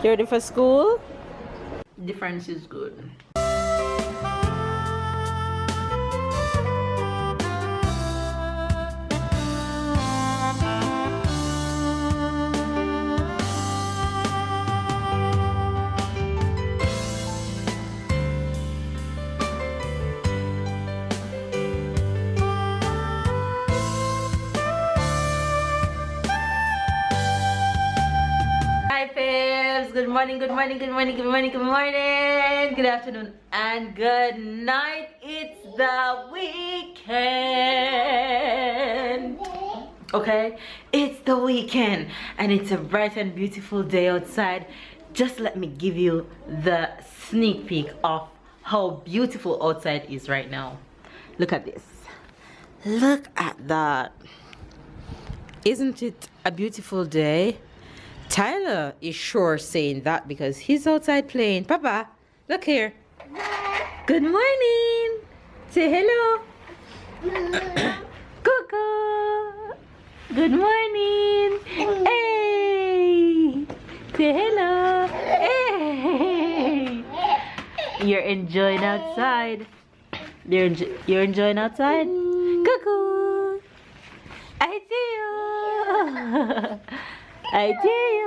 You ready for school? Difference is good. Hi Fibs, good morning, good morning, good morning, good morning, good morning, good afternoon and good night. It's the weekend. Okay, it's the weekend and it's a bright and beautiful day outside. Just let me give you the sneak peek of how beautiful outside is right now. Look at this. Look at that. Isn't it a beautiful day? Tyler is sure saying that because he's outside playing. Papa, look here. Good morning. Say hello. Coco. Good morning. Hey. Say hello. Hey. You're enjoying outside. You're enjoying outside? Cuckoo. I see you. I see you.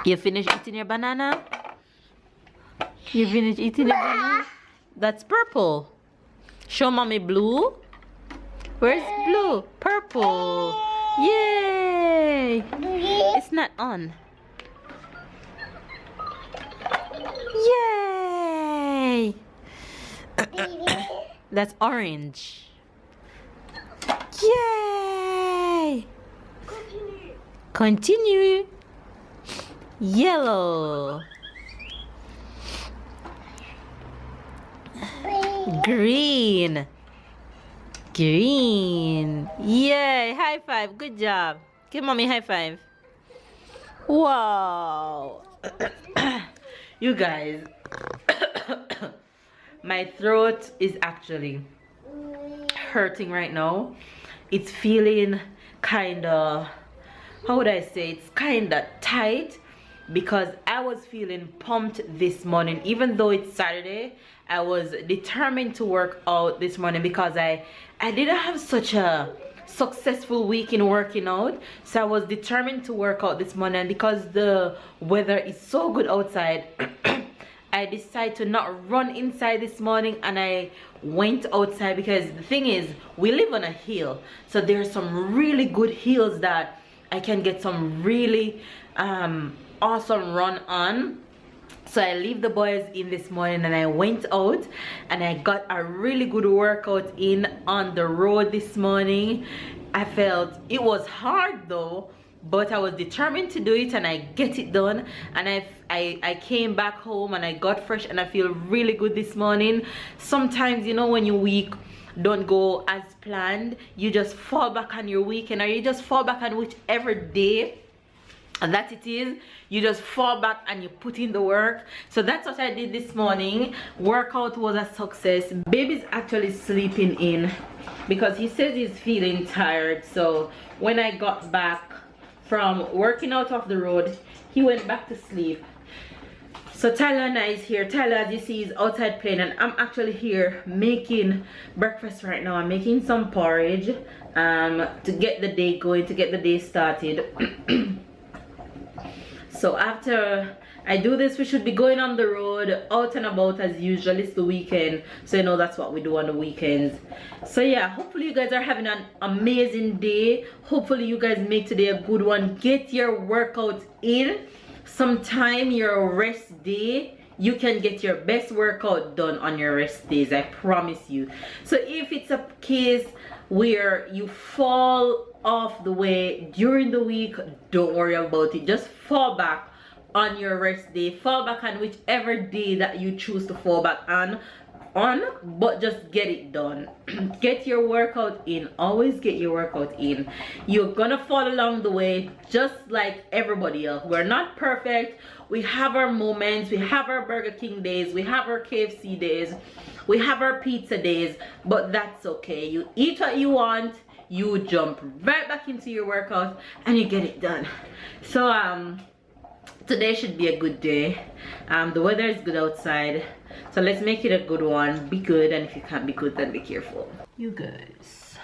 You finished eating your banana? You finished eating your banana? That's purple. Show mommy blue. Where's blue? Purple. Yay! It's not on. Yay! That's orange. Yay! Continue. Yellow. Green. Green. Yay! High five. Good job. Give mommy high five. Wow. You guys, my throat is actually hurting right now. It's feeling kind of, how would I say, it's kind of tight because I was feeling pumped this morning. Even though it's Saturday, I was determined to work out this morning because I didn't have such a successful week in working out, so I was determined to work out this morning. Because the weather is so good outside, I decided to not run inside this morning and I went outside because the thing is, we live on a hill, so there's some really good hills that I can get some really awesome run on. So I leave the boys in this morning and I went out and I got a really good workout in on the road this morning. I felt it was hard though, but I was determined to do it and I get it done. And I came back home and I got fresh and I feel really good this morning. Sometimes, you know, when your week don't go as planned, you just fall back on your weekend, or you just fall back on whichever day and that it is, you just fall back and you put in the work. So that's what I did this morning. Workout was a success. Baby's actually sleeping in because he says he's feeling tired. So when I got back from working out off the road, he went back to sleep. So Tyler and I is here. Tyler, as you see, is outside playing and I'm actually here making breakfast right now. I'm making some porridge to get the day going, to get the day started. So after I do this, we should be going on the road, out and about as usual. It's the weekend, so you know that's what we do on the weekends. So yeah, hopefully you guys are having an amazing day. Hopefully you guys make today a good one. Get your workout in. Sometime your rest day, you can get your best workout done on your rest days, I promise you. So if it's a case where you fall off the way during the week, don't worry about it. Just fall back on your rest day. Fall back on whichever day that you choose to fall back on, but just get it done. Get your workout in. Always get your workout in. You're gonna fall along the way just like everybody else. We're not perfect. We have our moments. We have our Burger King days. We have our KFC days. We have our pizza days, but that's okay. You eat what you want, you jump right back into your workout and you get it done. So today should be a good day. The weather is good outside, so let's make it a good one. Be good, and if you can't be good, then be careful. You guys,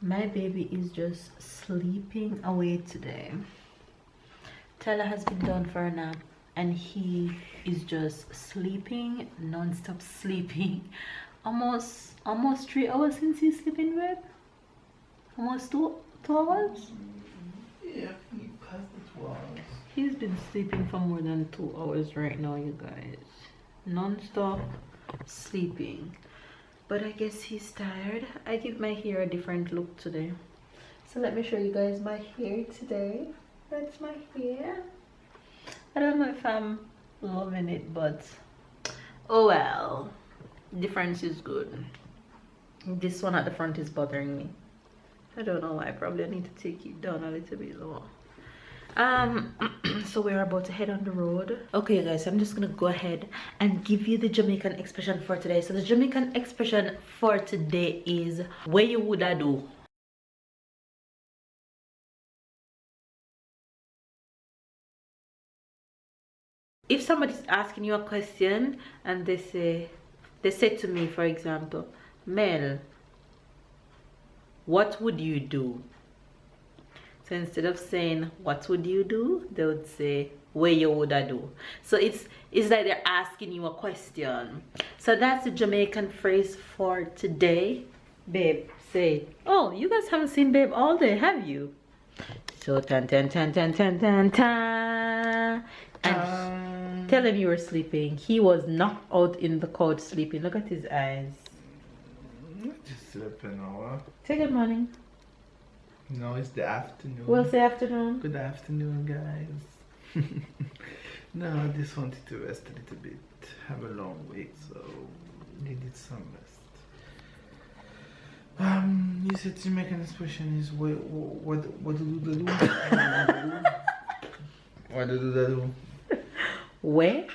my baby is just sleeping away today. Tyler has been done for a nap and he is just sleeping, non-stop sleeping. Almost 3 hours since he's sleeping, babe. Almost two hours. Yeah, he passed the 2 hours. He's been sleeping for more than 2 hours right now, you guys. Non-stop sleeping. But I guess he's tired. I give my hair a different look today. So let me show you guys my hair today. That's my hair. I don't know if I'm loving it, but oh well. Difference is good. This one at the front is bothering me. I don't know why. Probably I need to take it down a little bit lower. So we're about to head on the road. Okay guys, I'm just gonna go ahead and give you the Jamaican expression for today. So the Jamaican expression for today is where you woulda do. If somebody's asking you a question and they say to me, for example, Mel, what would you do? So instead of saying what would you do, they would say where you woulda do. So it's like they're asking you a question. So that's the Jamaican phrase for today. Babe, say, oh, you guys haven't seen Babe all day, have you? So tan tan tan tan tan tan tan. And tell him you were sleeping. He was knocked out in the couch sleeping. Look at his eyes. Just sleeping over. Say good morning. No, it's the afternoon. We'll say afternoon. Good afternoon, guys. No, I just wanted to rest a little bit. Have a long week, so needed some rest. You said Jamaican expression is what do they do? What do they do? Where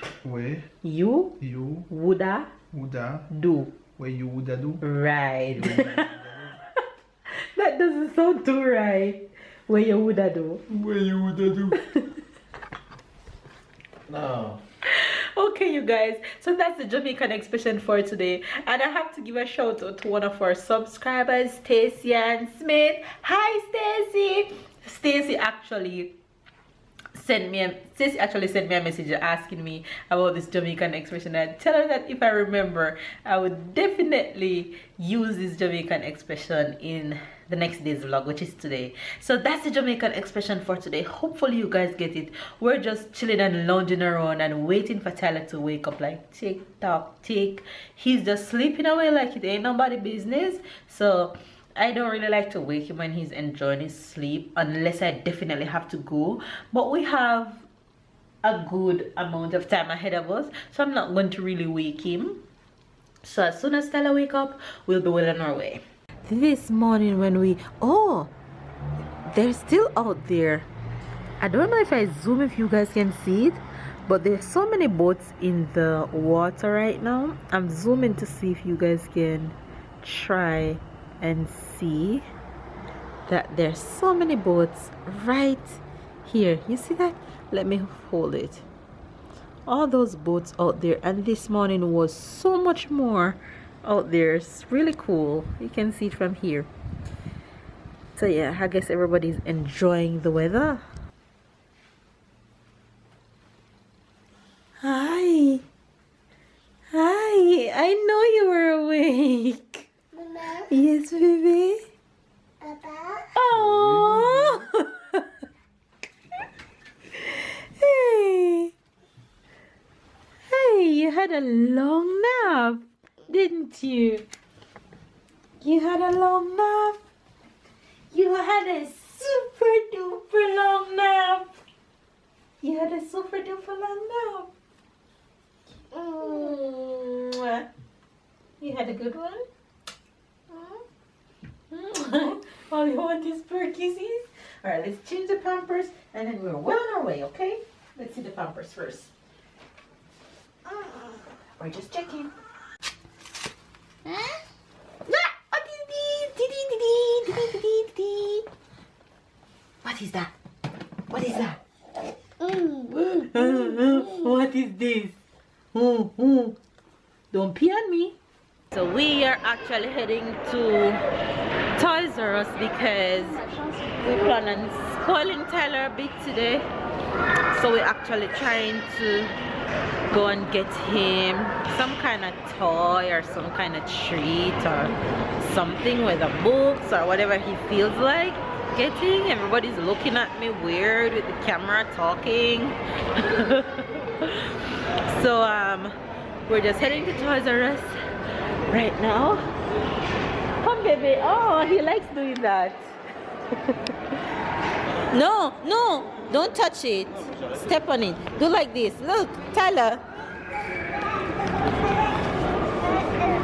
you woulda do. Where you woulda do? Right. That doesn't sound too right. Where you woulda do. Where you woulda do. No. Okay, you guys, so that's the Jamaican expression for today, and I have to give a shout out to one of our subscribers, Stacy and Smith. Hi Stacy. Stacy actually sent me a message asking me about this Jamaican expression. I tell her that if I remember, I would definitely use this Jamaican expression in the next day's vlog, which is today. So that's the Jamaican expression for today. Hopefully you guys get it. We're just chilling and lounging around and waiting for Tyler to wake up, like tick tock tick. He's just sleeping away like it ain't nobody business. So I don't really like to wake him when he's enjoying his sleep unless I definitely have to go. But we have a good amount of time ahead of us, so I'm not going to really wake him. So as soon as Tyler wake up, we'll be well on our way. This morning when they're still out there. I don't know if I zoom if you guys can see it, but there's so many boats in the water right now. I'm zooming to see if you guys can try and see that there's so many boats right here. You see that? Let me hold it. All those boats out there, and this morning was so much more out there. It's really cool. You can see it from here. So yeah, I guess everybody's enjoying the weather. Hi, I know you were awake. Mama. Yes, baby. Papa. Oh. Hey, you had a long nap, didn't you? You had a long nap. You had a super duper long nap. You had a super duper long nap. Mwah. You had a good one? All you want is pure kisses? Alright, let's change the pampers and then we're well on our way, okay? Let's see the pampers first. We're just checking. Huh? What is this? What is that? What is that? What is this? Don't pee on me. So we are actually heading to Toys R Us because we plan on spoiling Tyler a bit today. So we're actually trying to go and get him some kind of toy or some kind of treat or something with the books or whatever he feels like getting. Everybody's looking at me weird with the camera talking. So we're just heading to Toys R Us right now. Come baby. Oh, he likes doing that. No, no, don't touch it. Step on it. Do like this. Look, Tyler.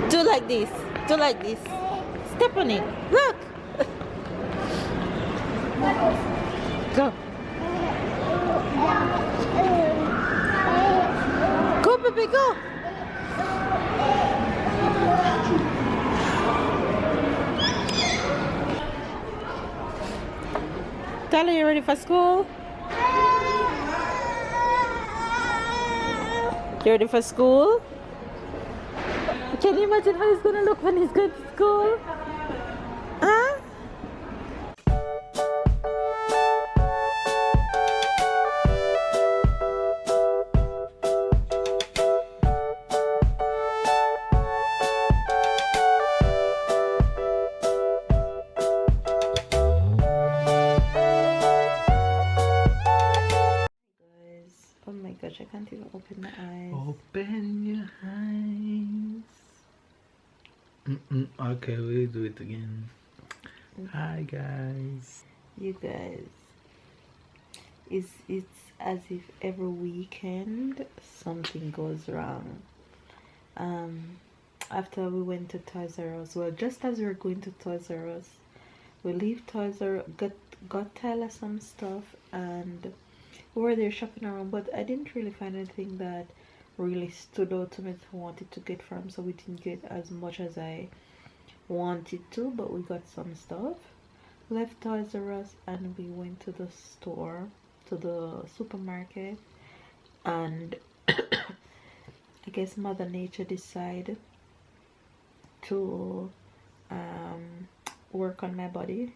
Do like this. Do like this. Step on it. Look. Go. Go, baby, go. Tyler, you ready for school? You ready for school? Can you imagine how he's gonna look when he's going to school? Huh? Oh my gosh, I can't even open my eyes. Open your eyes. Okay, we'll do it again. Hi guys. You guys, it's as if every weekend something goes wrong. After we went to Toys R Us, well, just as we were going to Toys R Us, we leave Toys R Us, got Tyler some stuff, and we were there shopping around, but I didn't really find anything that really stood out to me that I wanted to get from, so we didn't get as much as I wanted to, but we got some stuff. Left Toys R Us and we went to the store, to the supermarket, and I guess Mother Nature decided to work on my body.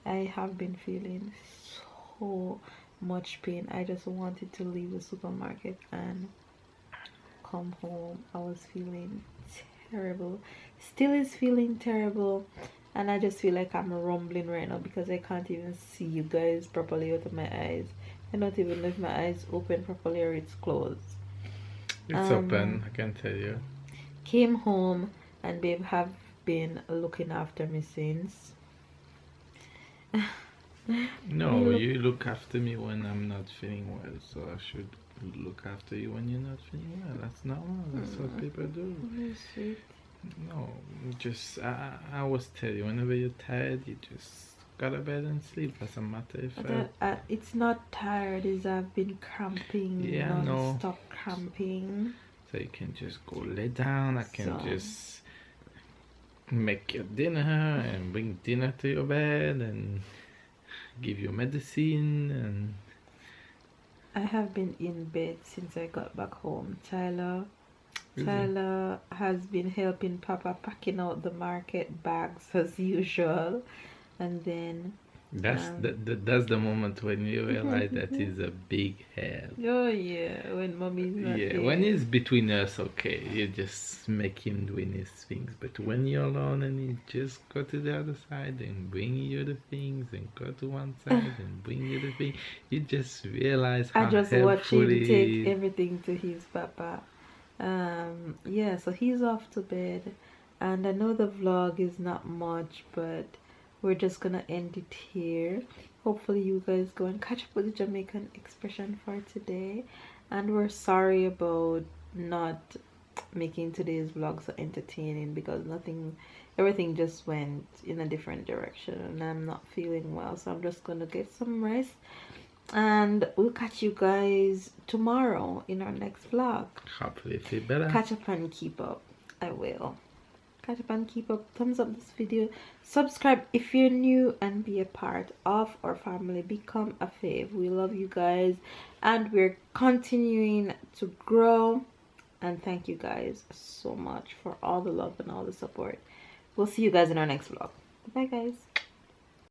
I have been feeling so much pain. I just wanted to leave the supermarket and come home. I was feeling terrible, still is feeling terrible, and I just feel like I'm rumbling right now because I can't even see you guys properly out of my eyes. I don't even know if my eyes open properly or it's closed. It's open, I can tell you. Came home and babe have been looking after me since. No, you look after me when I'm not feeling well, so I should look after you when you're not feeling well. That's normal. That's what people do. Sweet. No, just I always tell you, whenever you're tired, you just go to bed and sleep. Doesn't matter if it's not tired, it's I've been cramping, yeah, non-stop cramping. So you can just go lay down. I can So just make your dinner and bring dinner to your bed and give you medicine. And I have been in bed since I got back home. Tyler has been helping Papa packing out the market bags as usual, and then that's the moment when you realize that is a big help. oh yeah, when mommy's not Yeah, there. when it's between us, okay, you just make him doing his things. But when you're alone and you just go to the other side and bring you the things, and go to one side and bring you the thing, you just realize how I just watch helpful him it take is. everything to his papa. Yeah, so he's off to bed, and I know the vlog is not much, but we're just gonna end it here. Hopefully you guys go and catch up with the Jamaican expression for today, and we're sorry about not making today's vlog so entertaining because everything just went in a different direction, and I'm not feeling well, so I'm just gonna get some rest, and we'll catch you guys tomorrow in our next vlog. Hopefully feel better. Catch up and keep up. I will. catch up and keep up. Thumbs up this video, subscribe if you're new, and be a part of our family. Become a fave. We love you guys, and we're continuing to grow. And thank you guys so much for all the love and all the support. We'll see you guys in our next vlog. Bye guys.